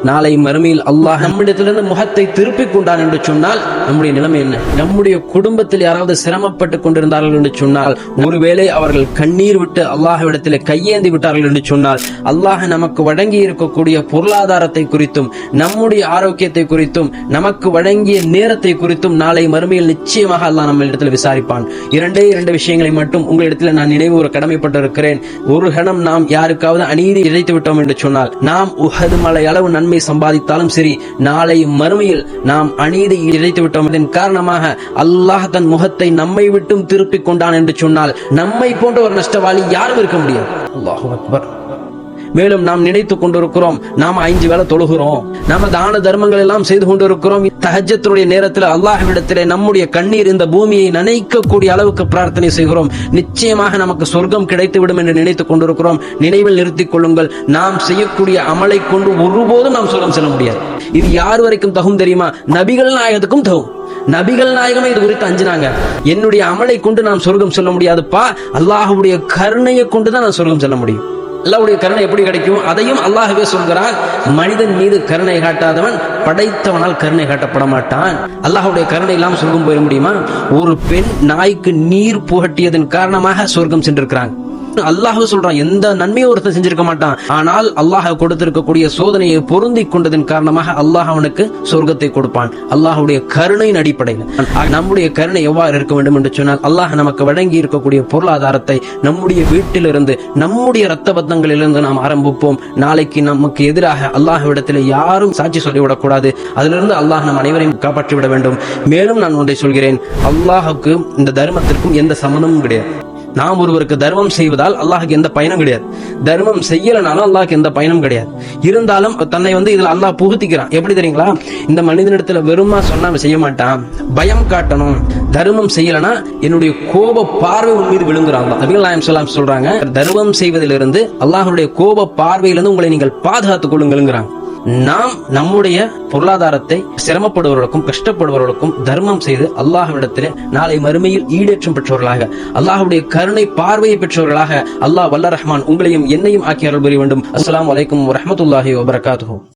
நாளை மறுமையில் அல்லாஹ் நம்மிடத்திலிருந்து முகத்தை திருப்பிக் கொண்டான் என்று சொன்னால் நம்முடைய நிலைமை என்ன? நம்முடைய குடும்பத்தில் யாராவது சிரமப்பட்டு கொண்டிருந்தார்கள் என்று சொன்னால், ஒருவேளை அவர்கள் கண்ணீர் விட்டு அல்லாஹ்விடத்தில் கையேந்தி விட்டார்கள் என்று சொன்னால், அல்லாஹ் நமக்கு வழங்கி இருக்கக்கூடிய பொருளாதாரத்தை குறித்தும் நம்முடைய ஆரோக்கியத்தை குறித்தும் நமக்கு வழங்கிய நேரத்தை குறித்தும் நாளை மறுமையில் நிச்சயமாக அல்லாஹ் நம்ம இடத்தில் விசாரிப்பான். இரண்டு விஷயங்களை மட்டும் உங்களிடத்தில் நான் நினைவு ஒரு கடமைப்பட்டிருக்கிறேன். ஒரு கணம் நாம் யாருக்காவது அநீதி இழைத்து விட்டோம் என்று சொன்னால், நாம் உஹது மலை அளவு நன்மை சம்பாதித்தாலும் சரி, நாளை மறுமையில் நாம் அநீதி இழைத்து விட்டோம். இதன் காரணமாக அல்லாஹ் தன் முகத்தை நம்மை விட்டும் திருப்பிக் கொண்டான் என்று சொன்னால், நம்மை போன்ற ஒரு நஷ்டவாளி யாரும் இருக்க முடியாது. அல்லாஹு அக்பர். மேலும் நாம் நினைத்துக் கொண்டிருக்கிறோம், நாம் 5 வேளை தொழுகிறோம், நாம தான தர்மங்கள் எல்லாம் செய்து கொண்டிருக்கிறோம். தஹஜ்ஜுடைய நேரத்தில் அல்லாஹ்விடத்திலே நம்முடைய கண்ணீர் இந்த பூமியை நனைக்கக்கூடிய அளவுக்கு பிரார்த்தனை செய்கிறோம். நிச்சயமாக நமக்கு சொர்க்கம் கிடைத்துவிடும் என்று நினைத்துக் கொண்டிருக்கிறோம். நினைவில் நிறுத்திக் கொள்ளுங்கள், நாம் செய்யக்கூடிய அமலை கொண்டு ஒருபோதும் நாம் சொர்க்கம் செல்ல முடியாது. இது யார் வரைக்கும் தகும் தெரியுமா? நபிகள் நாயகத்துக்கும் தகும். நபிகள் நாயகமே இது குறித்து அஞ்சினாங்க. என்னுடைய அமலை கொண்டு நான் சொர்க்கம் செல்ல முடியாதுப்பா, அல்லாஹ்வுடைய கருணையை கொண்டுதான் நான் சொர்க்கம் செல்ல முடியும். அல்லாஹ்வுடைய கருணை எப்படி கிடைக்கும்? அதையும் அல்லாஹ்வே சொல்கிறான், மனிதன் மீது கருணை காட்டாதவன் படைத்தவனால் கருணை காட்டப்பட மாட்டான். அல்லாஹ்வுடைய கருணை இல்லாம சொர்க்கம் போயிட முடியுமா? ஒரு பெண் நாய்க்கு நீர் புகட்டியதன் காரணமாக சொர்க்கம் சென்றிருக்கிறாங்க. அல்லாஹ் சொல்றான், எந்த நன்மையும் ஒருத்தன் செஞ்சிருக்க மாட்டான், ஆனால் அல்லாஹ் கொடுத்திருக்கக்கூடிய சோதனையை பொருந்தி கொண்டதன் காரணமாக அல்லாஹ் அவனுக்கு சொர்க்கத்தை கொடுப்பான். அல்லாஹ்வுடைய கருணையின் அடிப்படையில் நம்முடைய கருணை எவ்வாறு இருக்க வேண்டும் என்று சொன்னால், அல்லாஹ் நமக்கு வழங்கி இருக்கக்கூடிய பொருளாதாரத்தை நம்முடைய வீட்டிலிருந்து, நம்முடைய இரத்த பந்தங்களிலிருந்து நாம் ஆரம்பிப்போம். நாளைக்கு நமக்கு எதிராக அல்லாஹ்விடத்தில் யாரும் சாட்சி சொல்லிவிடக்கூடாது. அதிலிருந்து அல்லாஹ் நம் அனைவரையும் காப்பாற்றிவிட வேண்டும். மேலும் நான் ஒன்றை சொல்கிறேன், அல்லாஹுக்கு இந்த தர்மத்திற்கும் எந்த சம்மந்தமும் கிடையாது. நாம் ஒருவருக்கு தர்மம் செய்வதால் அல்லாஹுக்கு எந்த பயனும் கிடையாது. தர்மம் செய்யலனாலும் அல்லாஹுக்கு எந்த பயனும் கிடையாது. இருந்தாலும் தன்னை இதுல அல்லாஹ் புகுத்திக்கிறான். எப்படி தெரியுங்களா? இந்த மனிதனிடத்துல வெறுமா சொன்னா செய்ய மாட்டான், பயம் காட்டணும். தர்மம் செய்யலனா என்னுடைய கோப பார்வை உன் மீது விழுங்குறாங்க. நபிகள் நாயகம் ஸல்லல்லாஹு அலைஹி வஸல்லம் சொல்றாங்க, தர்மம் செய்வதிலிருந்து அல்லாஹ்வுடைய கோப பார்வையிலிருந்து உங்களை நீங்கள் பாதுகாத்துக் கொள்ளுங்கிறாங்க. நாம் நம்முடைய பொருளாதாரத்தை சிரமப்படுபவர்களுக்கும் கஷ்டப்படுபவர்களுக்கும் தர்மம் செய்து அல்லாஹ்விடத்திலே நாளை மறுமையில் ஈடேற்றம் பெற்றவர்களாக, அல்லாஹ்வுடைய கருணை பார்வையை பெற்றவர்களாக அல்லாஹ் வல்ல ரஹ்மான் உங்களையும் என்னையும் ஆக்கி அருள் புரிய வேண்டும். அஸ்ஸலாமு அலைக்கும் வரஹ்மத்துல்லாஹி வபரகாத்துஹு.